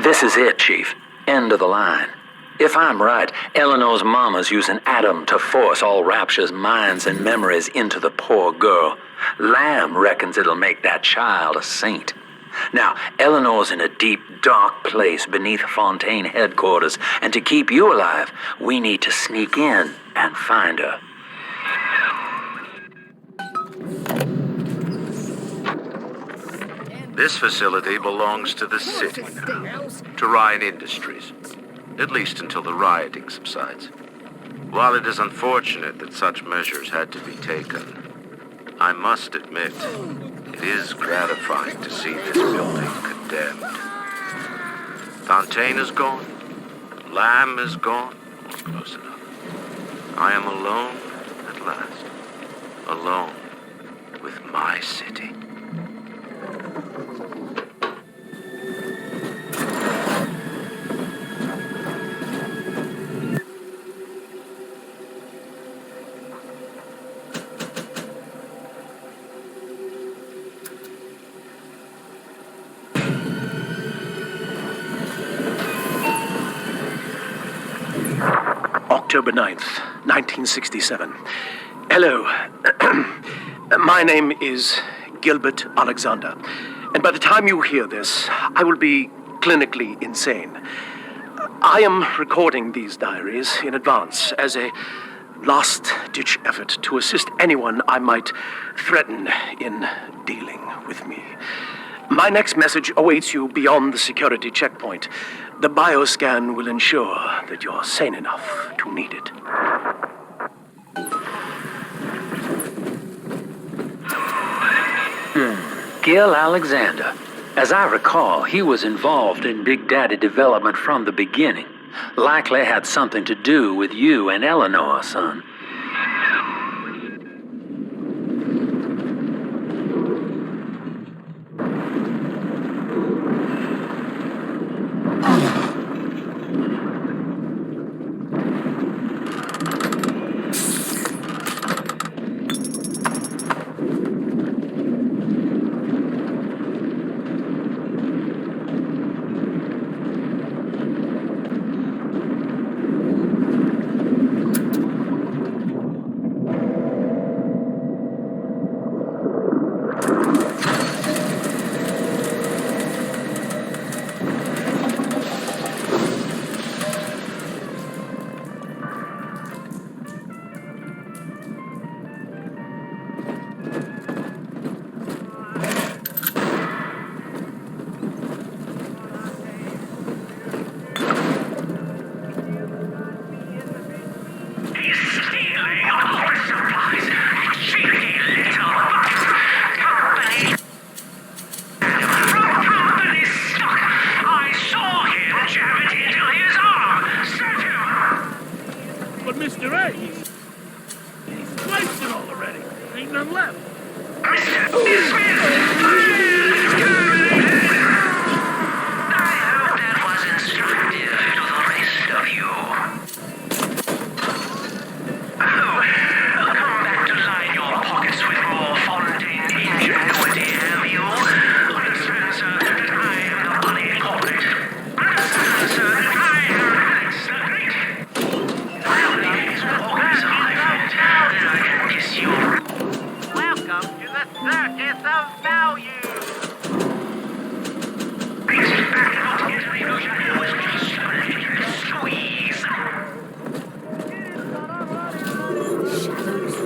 This is it, Chief. End of the line. If I'm right, Eleanor's mama's using Adam to force all Rapture's minds and memories into the poor girl. Lamb reckons it'll make that child a saint. Now, Eleanor's in a deep, dark place beneath Fontaine headquarters, and to keep you alive, we need to sneak in and find her. This facility belongs to the city now, to Ryan Industries, at least until the rioting subsides. While it is unfortunate that such measures had to be taken, I must admit, it is gratifying to see this building condemned. Fontaine is gone, Lamb is gone, close enough. I am alone at last, alone with my city. October 9th, 1967. Hello. My name is Gilbert Alexander, and by the time you hear this, I will be clinically insane. I am recording these diaries in advance as a last-ditch effort to assist anyone I might threaten in dealing with me. My next message awaits you beyond the security checkpoint. The bioscan will ensure that you're sane enough to need it. Gil Alexander. As I recall, he was involved in Big Daddy development from the beginning. Likely had something to do with you and Eleanor, son.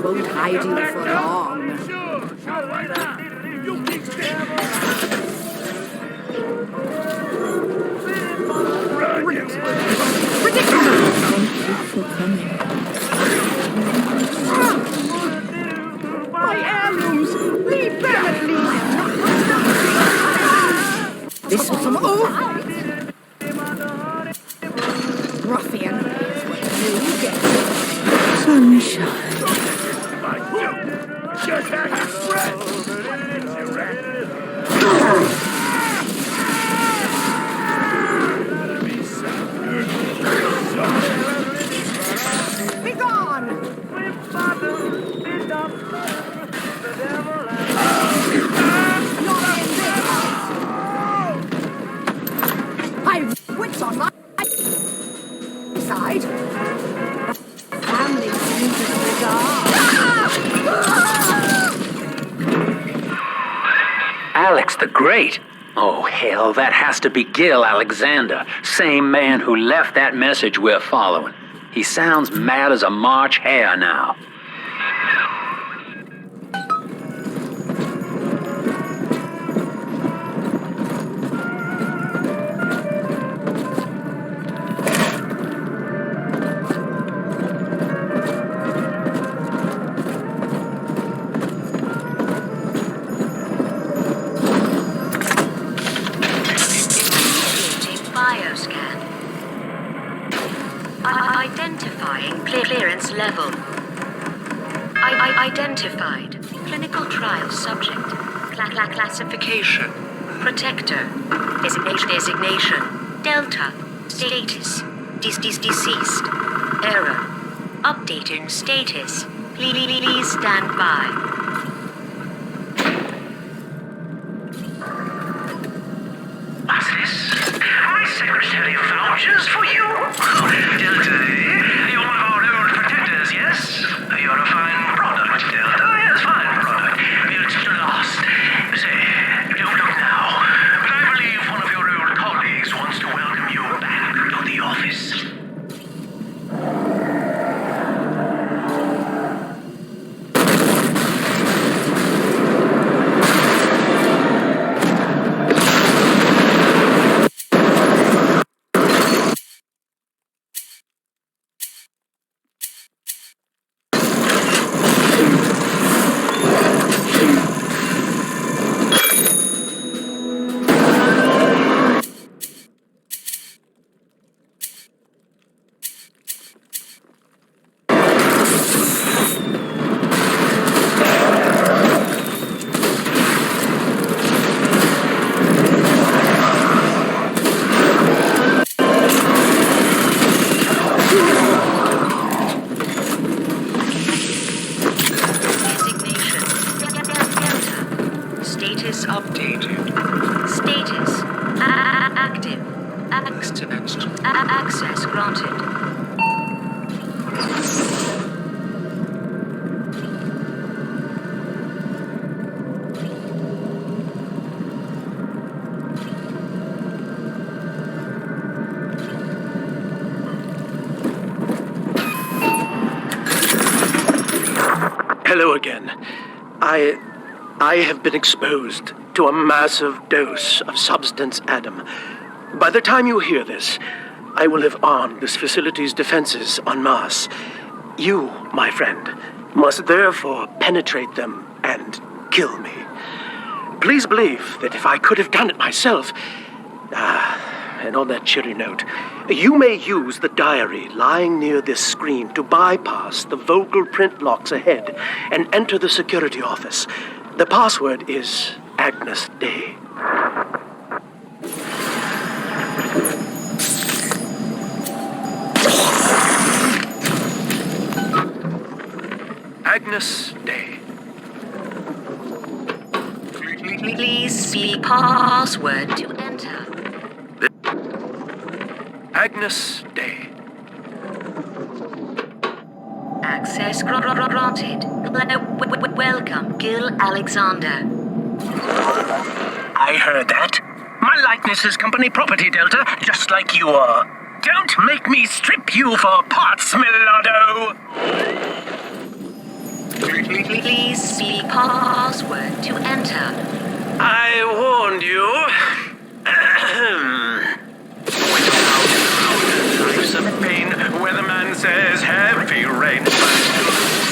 Won't hide you for long. Sure, right now. You keep standing. My heirlooms! Leave them at least! This was some ruffian is what you get. Sunshine. Just hang your breath. Be gone! You're in this! the Great? Oh, hell, that has to be Gil Alexander, same man who left that message we're following. He sounds mad as a March hare now. Bioscan. Identifying clearance level. Identified. Clinical trial subject. Classification. Protector. Designation. Delta. Status. Deceased. Error. Updating status. Please stand by. Secretary vouchers for you? Delta, eh? You're one of our old protectors, yes? You're a fine product, Delta. Yes, fine product. You're just lost. Say, don't look now, but I believe one of your old colleagues wants to welcome you back to the office. Status updated. Status active. Access granted. Hello again. I have been exposed to a massive dose of substance Adam. By the time you hear this, I will have armed this facility's defenses en masse. You, my friend, must therefore penetrate them and kill me. Please believe that if I could have done it myself... and on that cheery note, you may use the diary lying near this screen to bypass the vocal print locks ahead and enter the security office. The password is Agnes Day. Agnes Day. Please speak password to enter. Agnes Day. Access granted. Welcome, Gil Alexander. I heard that. My likeness is company property, Delta, just like you are. Don't make me strip you for parts, Millardo! Please speak password to enter. I warned you. Types of pain, weatherman says heavy rain.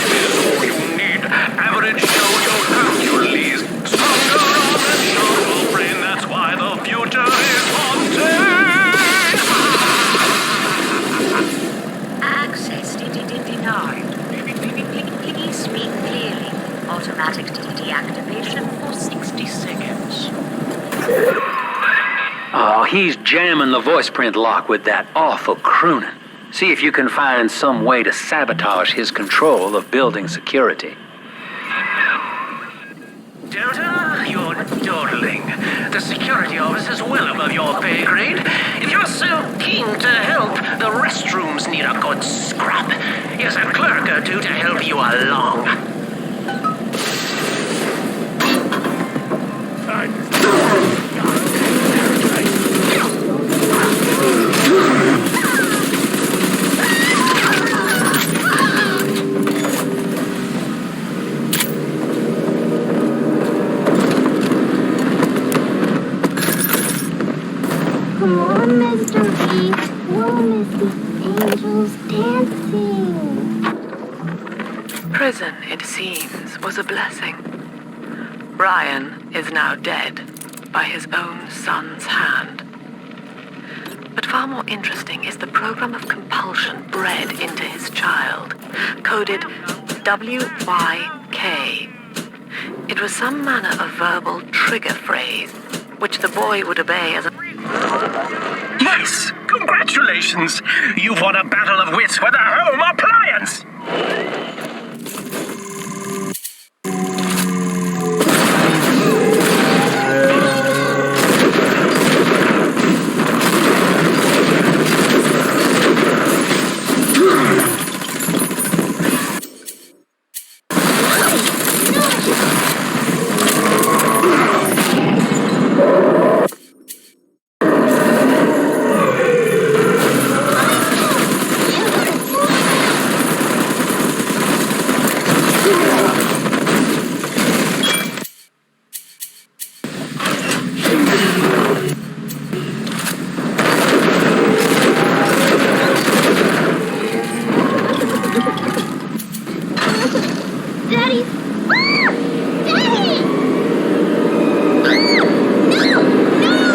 Is all you need. Average show your Hercules. Stronger arm and sharper brain. That's why the future is haunted. Access denied. Please speak clearly. Automatic deactivation for 60 seconds. Oh, he's jamming the voice print lock with that awful crooning. See if you can find some way to sabotage his control of building security. Delta, you're dawdling. The security office is well above your pay grade. If you're so keen to help, the restrooms need a good scrub. Here's a clerk or two to help you along. Come on, Mr. B. We'll miss the angels dancing. Prison, it seems, was a blessing. Brian is now dead by his own son's hand. But far more interesting is the program of compulsion bred into his child, coded WYK. It was some manner of verbal trigger phrase, which the boy would obey as a... Yes! Congratulations! You've won a battle of wits with a home appliance! Daddy! Ah! Daddy! No! No!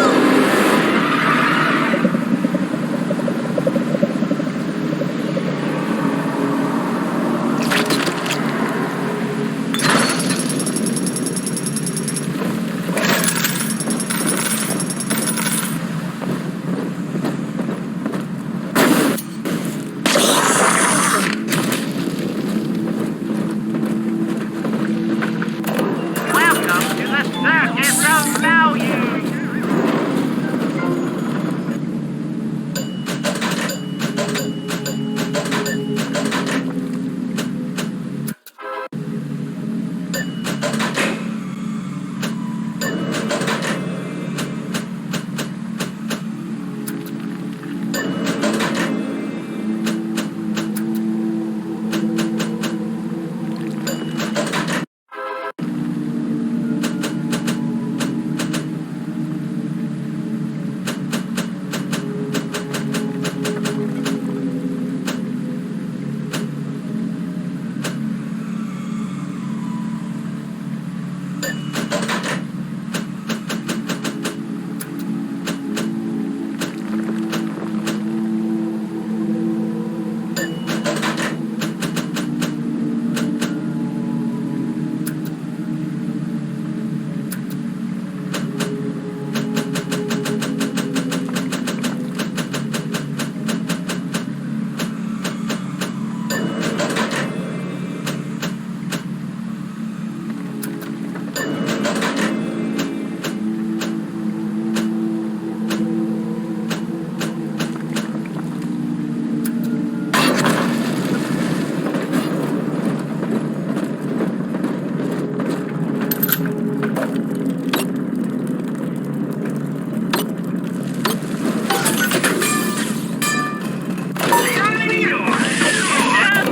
Welcome to the circus of value.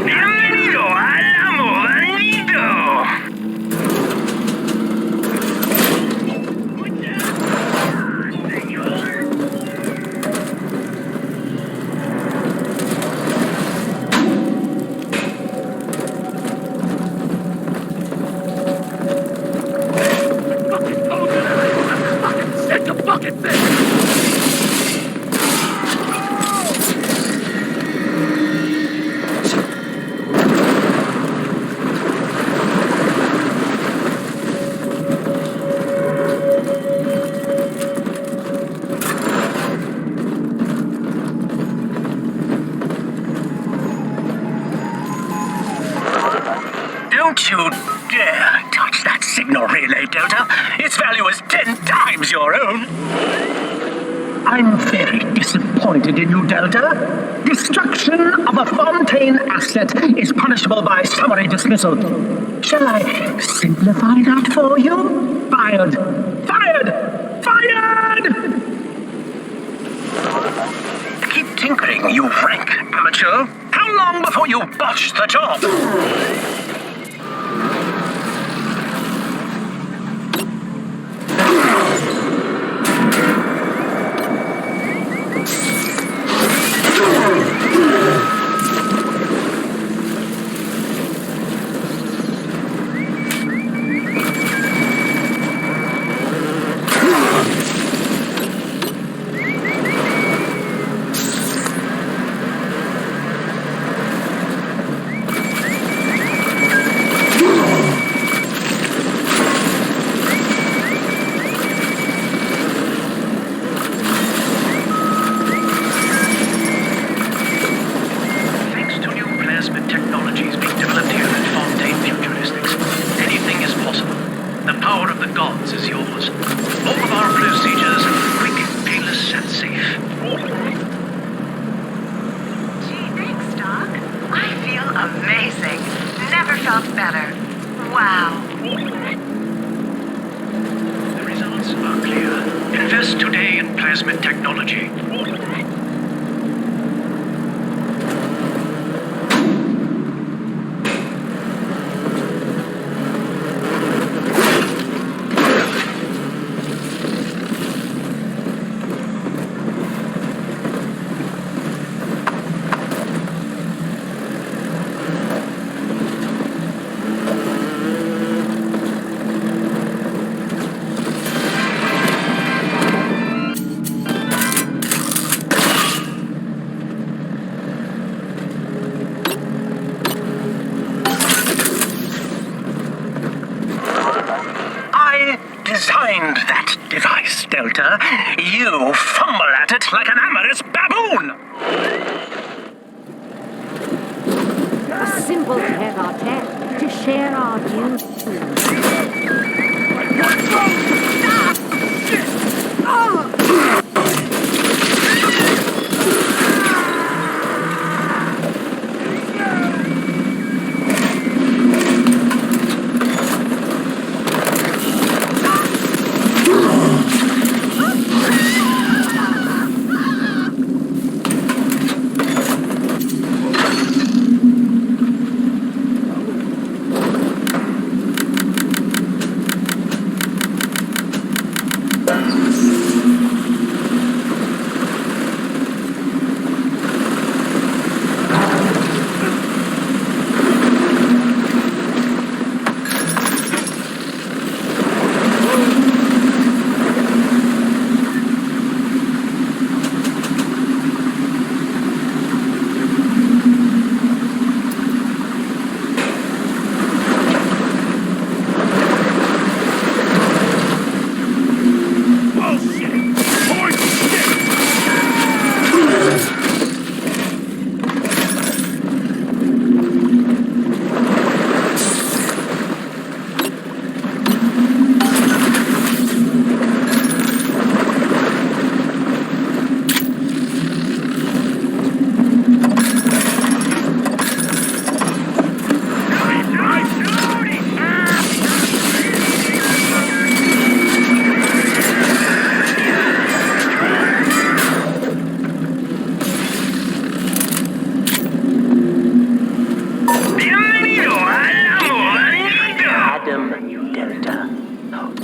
Bienvenido al amor nido. Set the bucket thing! Don't you dare touch that signal relay, Delta. Its value is 10 times your own. I'm very disappointed in you, Delta. Destruction of a Fontaine asset is punishable by summary dismissal. Shall I simplify that for you? Fired! Fired! Fired! Keep tinkering, you rank amateur. How long before you botch the job? plasmid technology. Designed that device, Delta. You fumble at it like an amorous baboon! A simple tete-a-tete to share our views.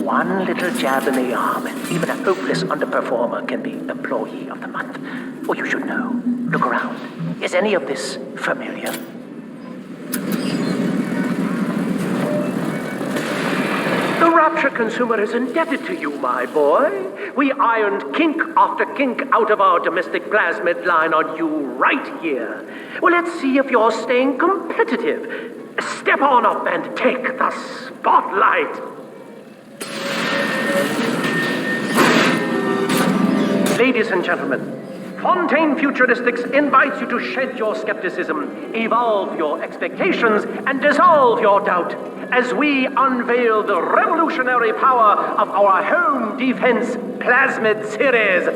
One little jab in the arm, and even a hopeless underperformer can be Employee of the Month. Or you should know. Look around. Is any of this familiar? The Rapture consumer is indebted to you, my boy. We ironed kink after kink out of our domestic plasmid line on you right here. Well, let's see if you're staying competitive. Step on up and take the spotlight. Ladies and gentlemen, Fontaine Futuristics invites you to shed your skepticism, evolve your expectations, and dissolve your doubt as we unveil the revolutionary power of our home defense plasmid series.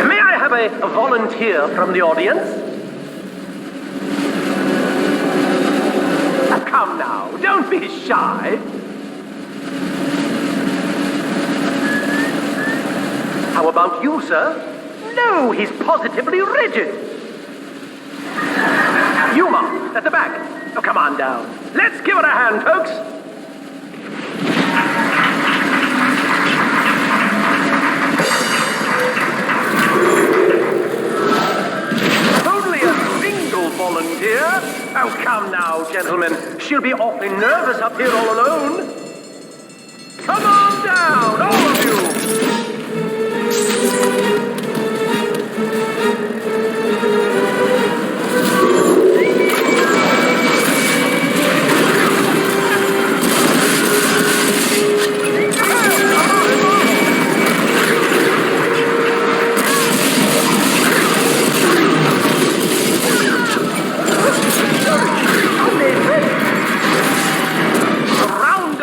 May I have a volunteer from the audience? Come now, don't be shy. How about you, sir? No, he's positively rigid. Yuma, at the back. Oh, come on down. Let's give it a hand, folks. Only a single volunteer? Oh, come now, gentlemen. She'll be awfully nervous up here all alone. Come on down, all of you.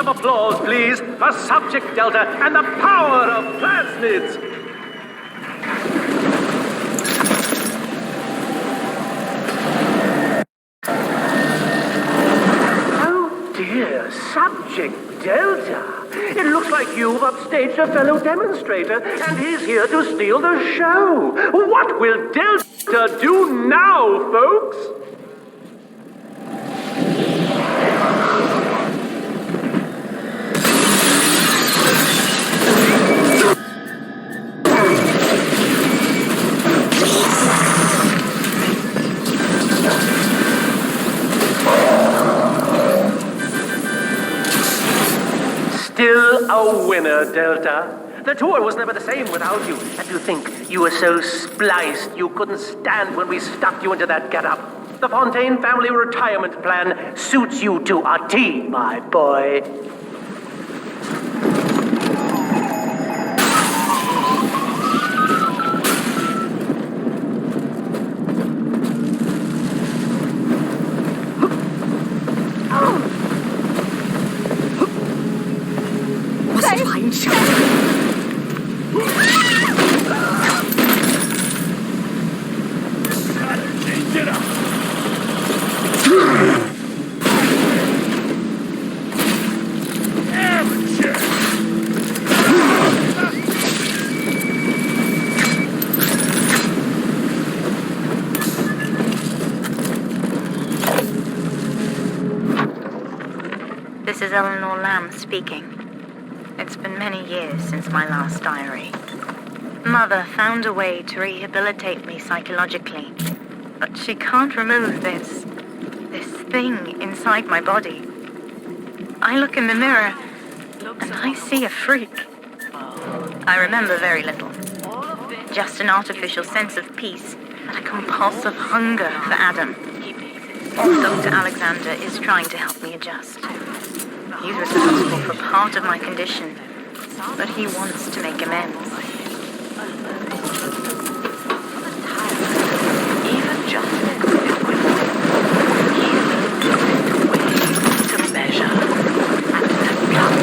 Applause, please, for Subject Delta and the power of plasmids. Oh dear, Subject Delta. It looks like you you've upstaged a fellow demonstrator, and he's here to steal the show. What will Delta do now, folks? Still a winner, Delta. The tour was never the same without you. And to think you were so spliced you couldn't stand when we stuck you into that getup. The Fontaine family retirement plan suits you to a T, my boy. This is Eleanor Lamb speaking. It's been many years since my last diary. Mother found a way to rehabilitate me psychologically, but she can't remove this thing inside my body. I look in the mirror, and I see a freak. I remember very little. Just an artificial sense of peace and a compulsive hunger for Adam. Dr. Alexander is trying to help me adjust. He's responsible for part of my condition, but he wants to make amends. Even justice is withhold. He knows the way to measure and to cut.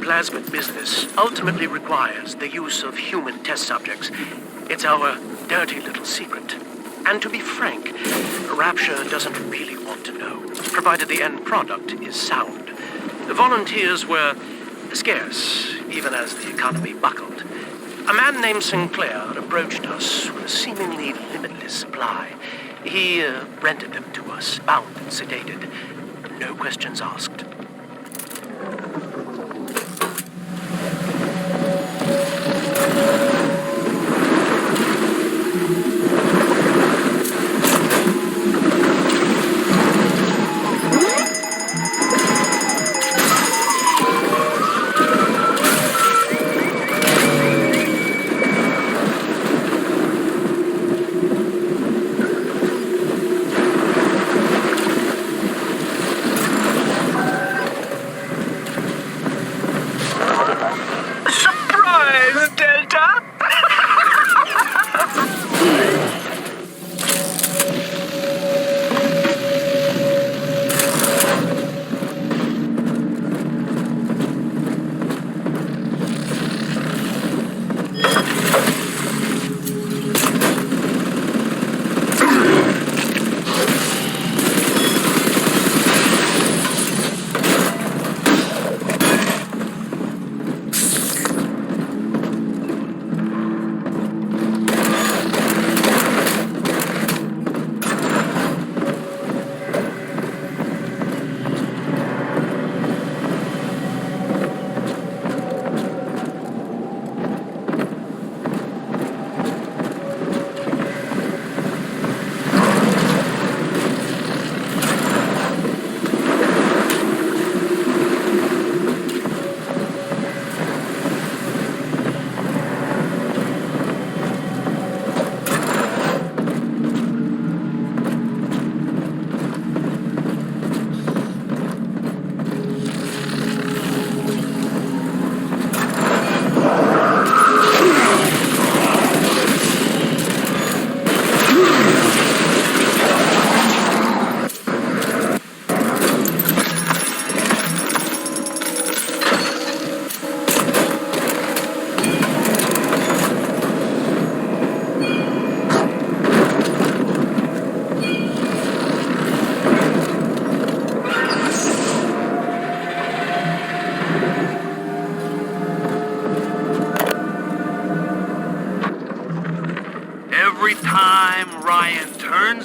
plasmid business ultimately requires the use of human test subjects. It's our dirty little secret. And to be frank, Rapture doesn't really want to know, provided the end product is sound. The volunteers were scarce, even as the economy buckled. A man named Sinclair approached us with a seemingly limitless supply. He rented them to us, bound and sedated. No questions asked.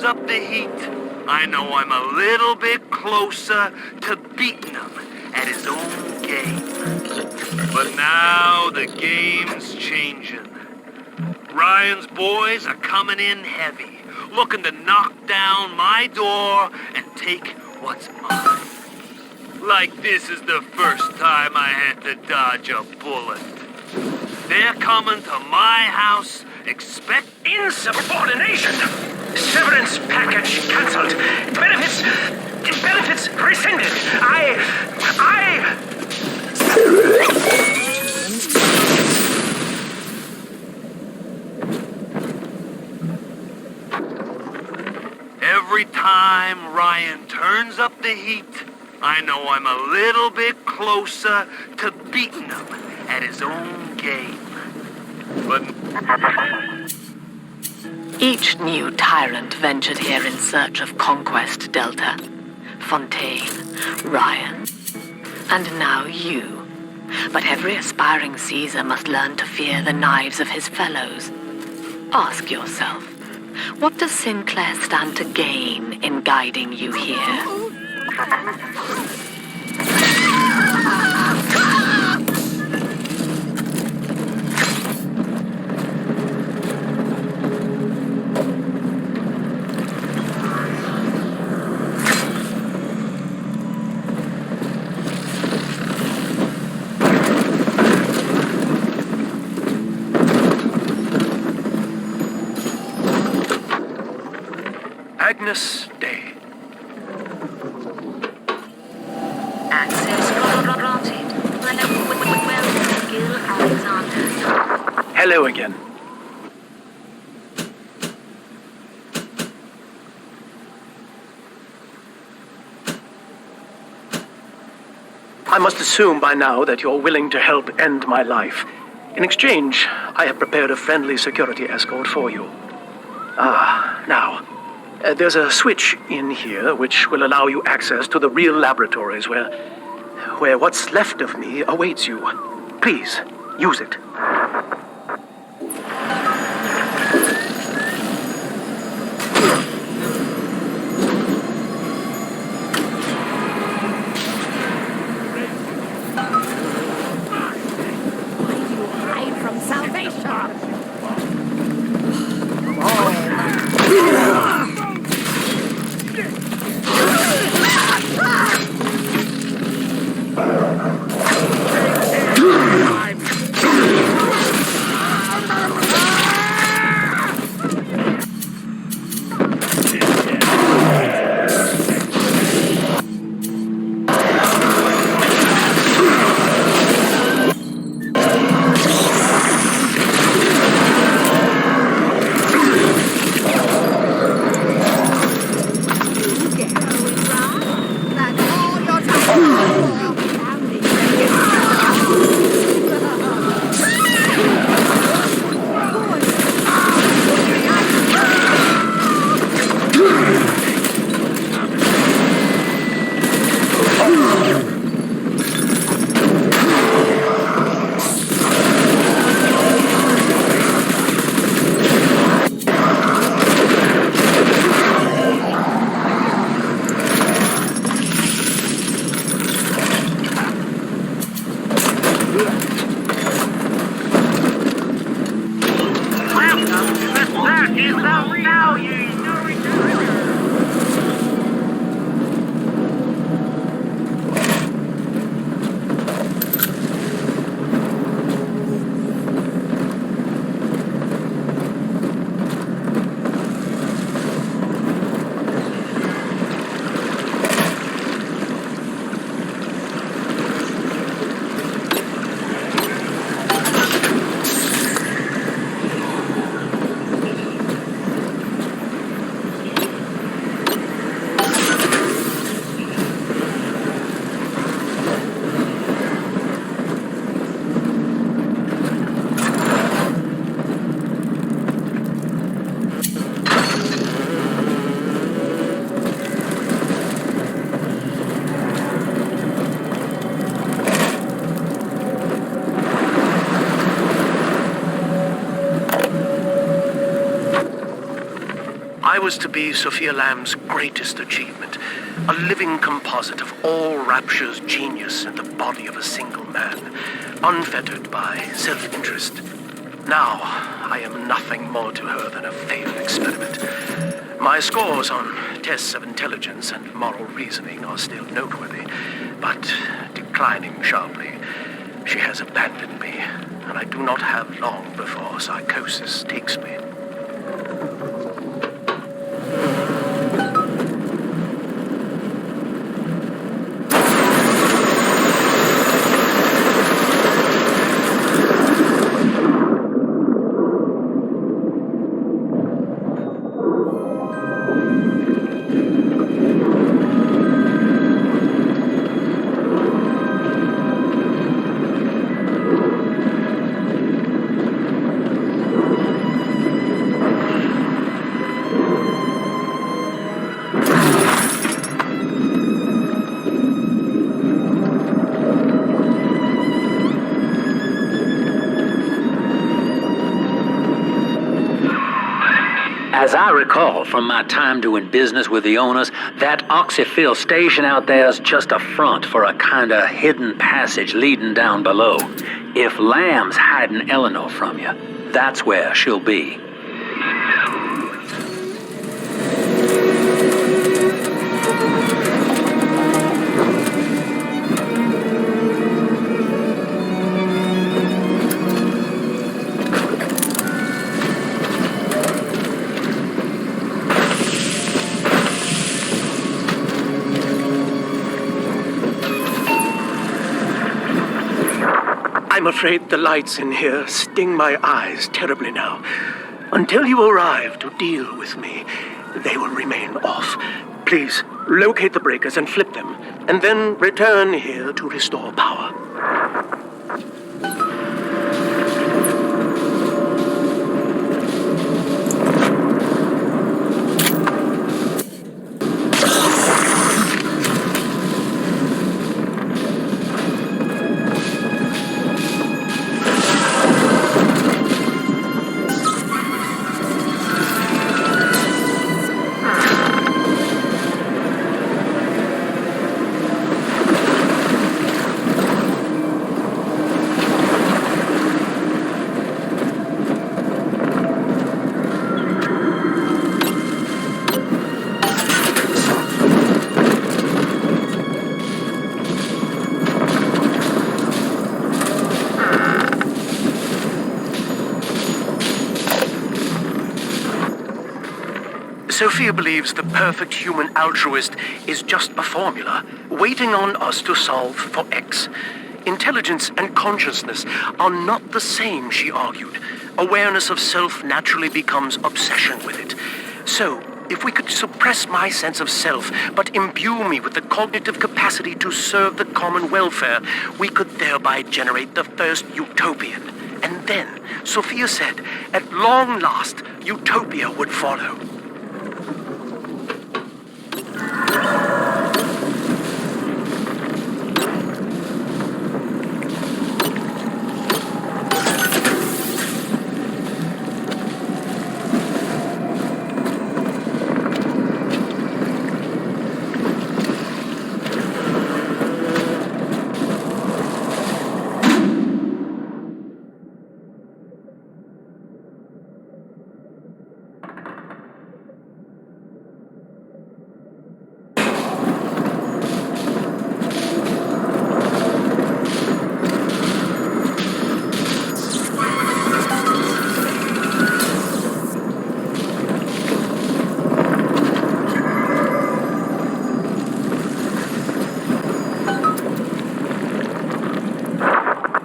Up the heat, I know I'm a little bit closer to beating him at his own game. But now the game's changing. Ryan's boys are coming in heavy, looking to knock down my door and take what's mine. Like this is the first time I had to dodge a bullet. They're coming to my house, expect insubordination. Severance package cancelled. Benefits rescinded. Every time Ryan turns up the heat, I know I'm a little bit closer to beating him at his own game. But each new tyrant ventured here in search of conquest, Delta. Fontaine, Ryan, and now you. But every aspiring Caesar must learn to fear the knives of his fellows. Ask yourself, what does Sinclair stand to gain in guiding you here? Agnes Day. Access granted. Welcome, Gil Alexander. Hello again. I must assume by now that you're willing to help end my life. In exchange, I have prepared a friendly security escort for you. Now, there's a switch in here which will allow you access to the real laboratories where what's left of me awaits you. Please, use it. I was to be Sophia Lamb's greatest achievement, a living composite of all Rapture's genius in the body of a single man, unfettered by self-interest. Now, I am nothing more to her than a failed experiment. My scores on tests of intelligence and moral reasoning are still noteworthy, but declining sharply. She has abandoned me, and I do not have long before psychosis takes me. As I recall from my time doing business with the owners, that oxyfill station out there's just a front for a kinda hidden passage leading down below. If Lamb's hiding Eleanor from you, that's where she'll be. I'm afraid the lights in here sting my eyes terribly now. Until you arrive to deal with me, they will remain off. Please, locate the breakers and flip them, and then return here to restore power. Sophia believes the perfect human altruist is just a formula waiting on us to solve for X. Intelligence and consciousness are not the same, she argued. Awareness of self naturally becomes obsession with it. So, if we could suppress my sense of self, but imbue me with the cognitive capacity to serve the common welfare, we could thereby generate the first utopian. And then, Sophia said, at long last, utopia would follow.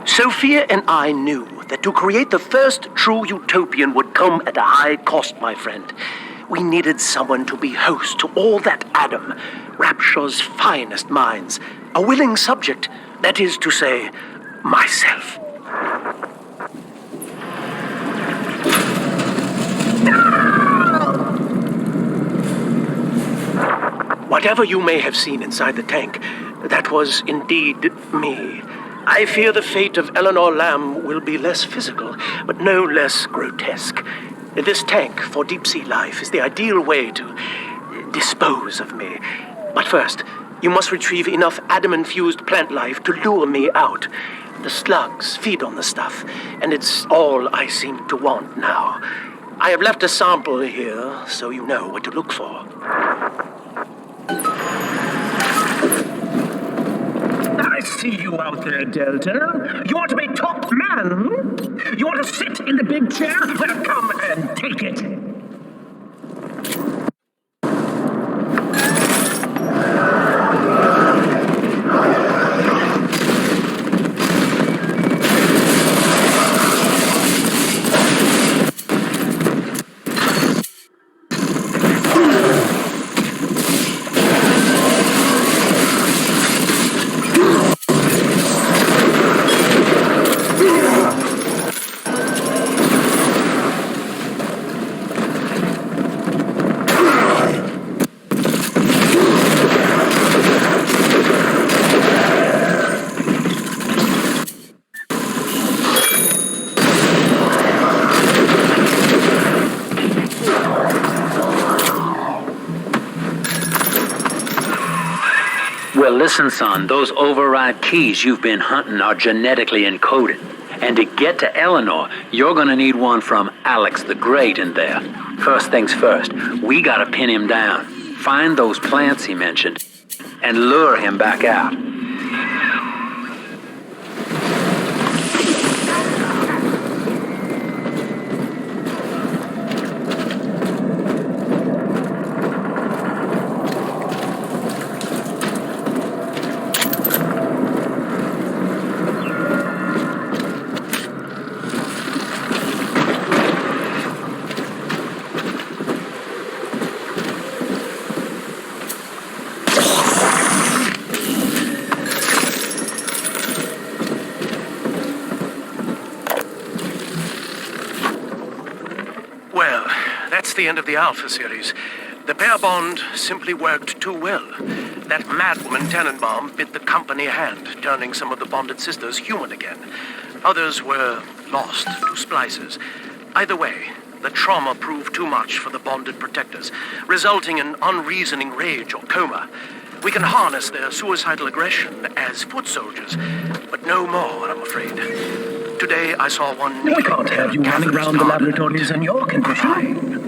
Sophia and I knew that to create the first true utopian would come at a high cost, my friend. We needed someone to be host to all that Adam, Rapture's finest minds, a willing subject, that is to say, myself. Whatever you may have seen inside the tank, that was indeed me. I fear the fate of Eleanor Lamb will be less physical, but no less grotesque. This tank for deep-sea life is the ideal way to dispose of me. But first, you must retrieve enough Adam-infused plant life to lure me out. The slugs feed on the stuff, and it's all I seem to want now. I have left a sample here, so you know what to look for. I see you out there, Delta. You want to be top man? You want to sit in the big chair? Well, come and take it. Well, listen, son, those override keys you've been hunting are genetically encoded. And to get to Eleanor, you're gonna need one from Alex the Great in there. First things first, we gotta pin him down, find those plants he mentioned, and lure him back out. the end of the Alpha series. The pair bond simply worked too well. That madwoman Tannenbaum bit the company hand, turning some of the bonded sisters human again. Others were lost to splices. Either way, the trauma proved too much for the bonded protectors, resulting in unreasoning rage or coma. We can harness their suicidal aggression as foot soldiers, but no more, I'm afraid. Today I saw one... We can't have you running around the laboratories in your condition.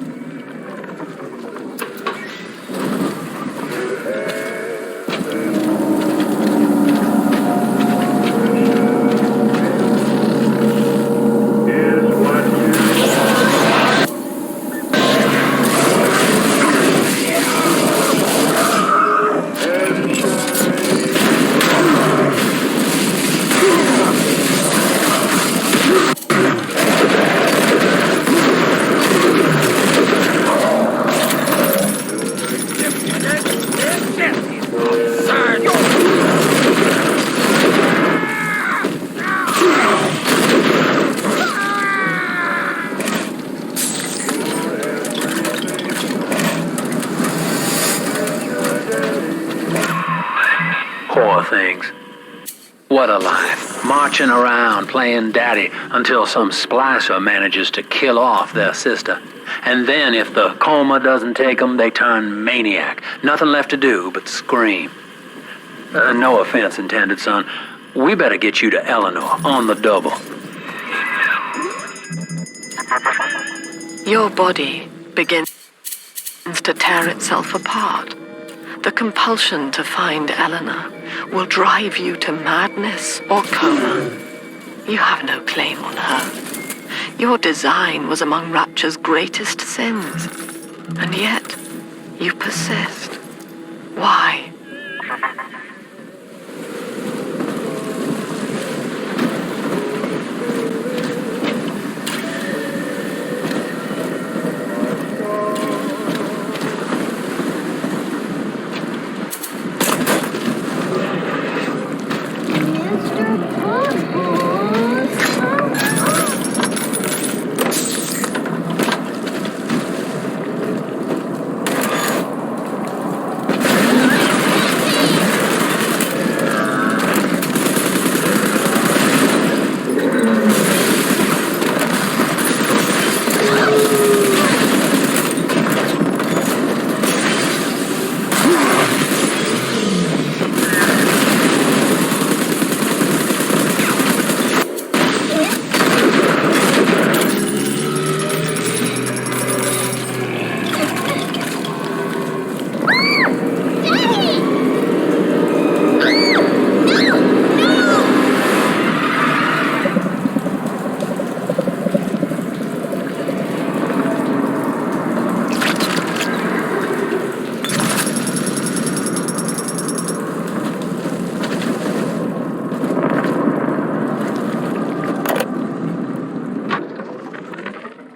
Poor things. What a life. Marching around, playing daddy, until some splicer manages to kill off their sister. And then if the coma doesn't take them, they turn maniac. Nothing left to do but scream. No offense intended, son. We better get you to Eleanor on the double. Your body begins to tear itself apart. The compulsion to find Eleanor will drive you to madness or coma. You have no claim on her. Your design was among Rapture's greatest sins. And yet, you persist. Why?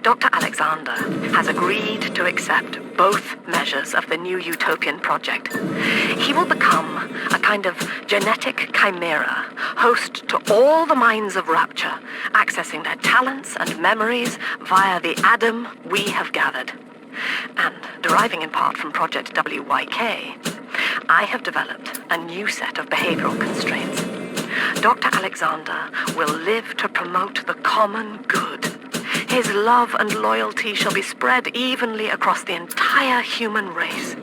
Dr. Alexander has agreed to accept both measures of the new utopian project. He will become a kind of genetic chimera, host to all the minds of Rapture, accessing their talents and memories via the Adam we have gathered. And deriving in part from Project WYK, I have developed a new set of behavioral constraints. Dr. Alexander will live to promote the common good. His love and loyalty shall be spread evenly across the entire human race.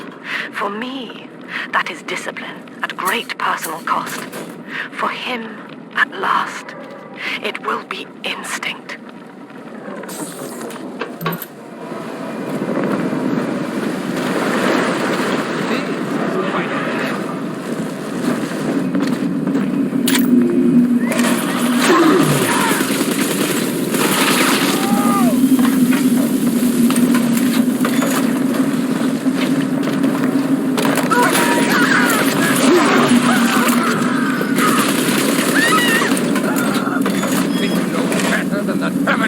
For me, that is discipline at great personal cost. For him, at last, it will be instinct. Better than the Never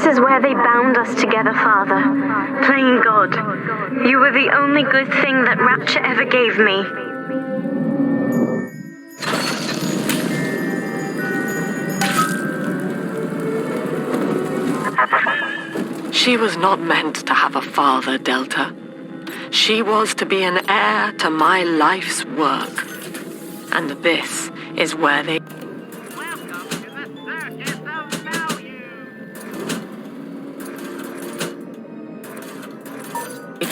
This is where they bound us together, Father. Playing God. You were the only good thing that Rapture ever gave me. She was not meant to have a father, Delta. She was to be an heir to my life's work. And this is where they...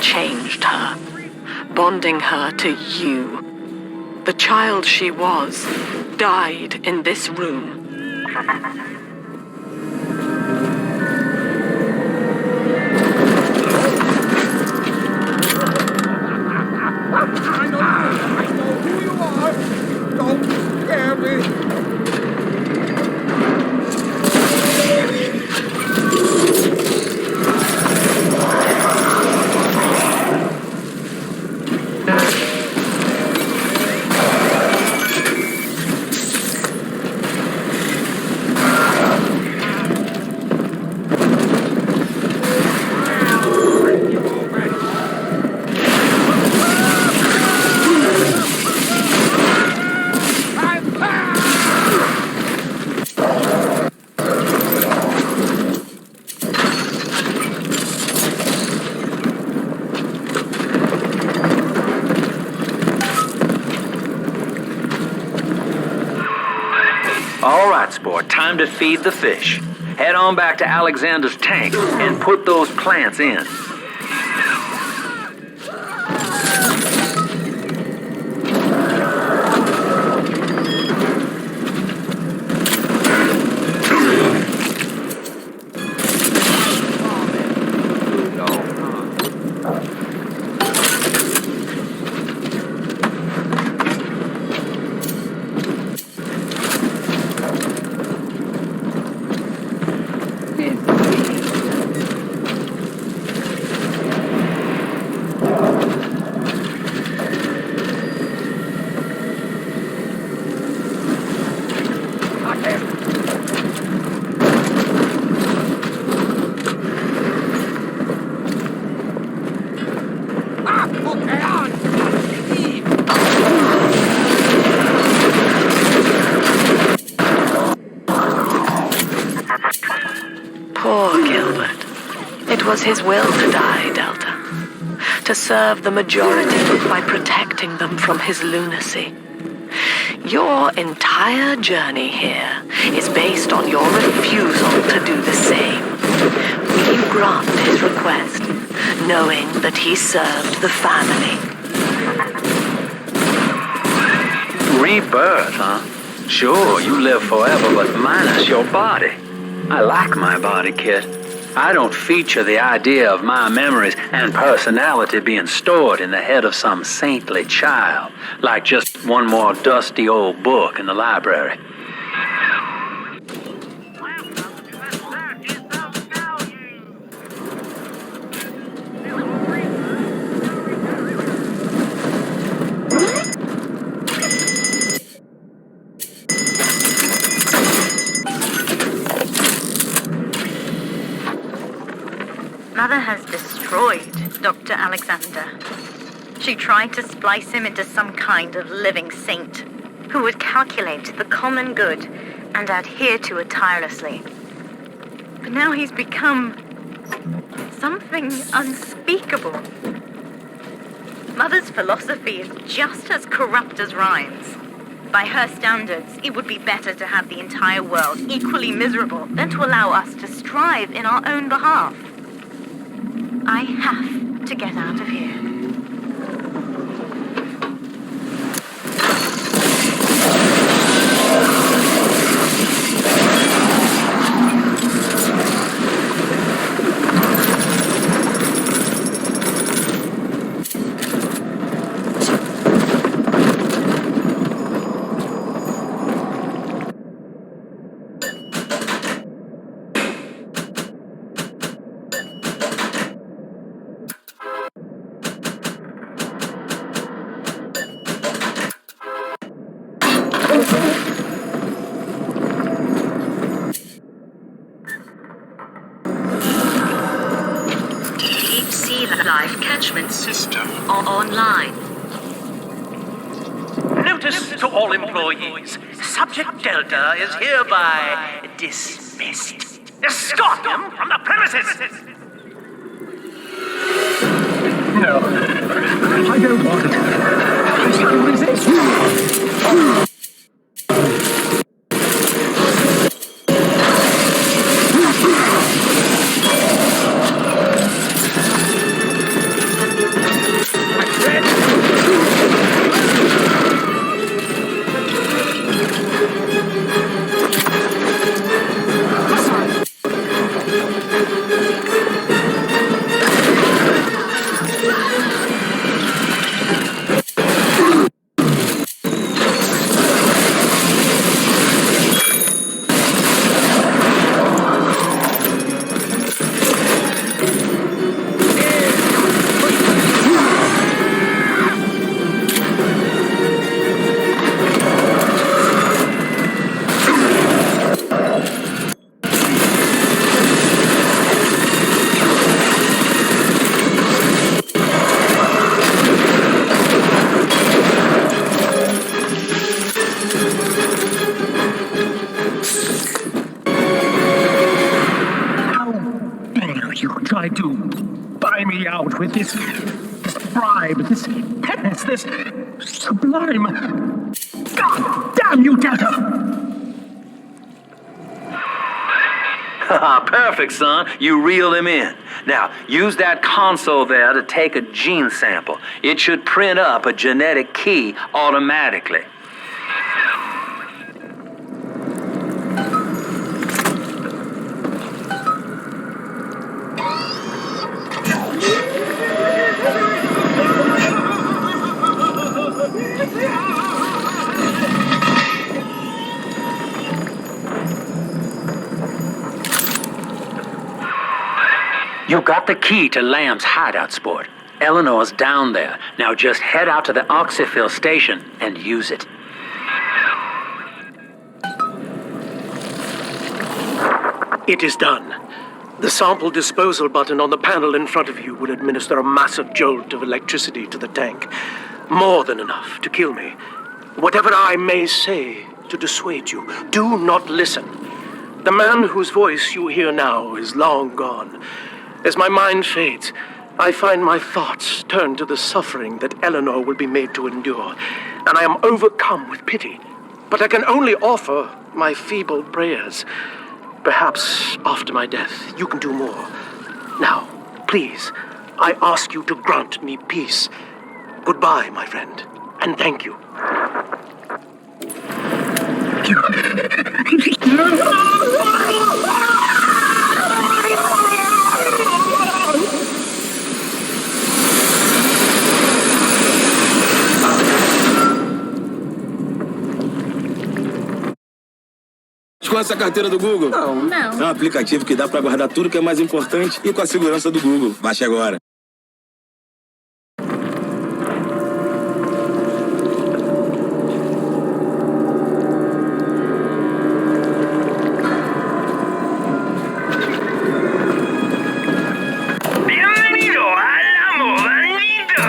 changed her, bonding her to you. The child she was died in this room. I know who you are. Don't scare me. All right, sport, time to feed the fish. Head on back to Alexander's tank and put those plants in. Poor Gilbert. It was his will to die, Delta. To serve the majority by protecting them from his lunacy. Your entire journey here is based on your refusal to do the same. Will you grant his request, knowing that he served the family? Rebirth, huh? Sure, you live forever, but minus your body. I like my body, kid. I don't feature the idea of my memories and personality being stored in the head of some saintly child, like just one more dusty old book in the library. Mother has destroyed Dr. Alexander. She tried to splice him into some kind of living saint who would calculate the common good and adhere to it tirelessly. But now he's become something unspeakable. Mother's philosophy is just as corrupt as Ryan's. By her standards, it would be better to have the entire world equally miserable than to allow us to strive in our own behalf. I have to get out of here. Life catchment system online. Notice to all employees. Subject Delta is hereby dismissed. Escort him from the premises! No, I don't want it. I can't resist. Tried to buy me out with this bribe, this penance, this sublime. God damn you, Delta! Perfect, son. You reeled him in. Now, use that console there to take a gene sample. It should print up a genetic key automatically. You got the key to Lamb's hideout, sport. Eleanor's down there. Now just head out to the oxyfill station and use it. It is done. The sample disposal button on the panel in front of you will administer a massive jolt of electricity to the tank. More than enough to kill me. Whatever I may say to dissuade you, do not listen. The man whose voice you hear now is long gone. As my mind fades, I find my thoughts turn to the suffering that Eleanor will be made to endure, and I am overcome with pity. But I can only offer my feeble prayers. Perhaps after my death, you can do more. Now, please, I ask you to grant me peace. Goodbye, my friend, and thank you. Conhece a carteira do Google? Não. É um aplicativo que dá para guardar tudo que é mais importante e com a segurança do Google. Baixe agora. Bienvenido al amo bandito.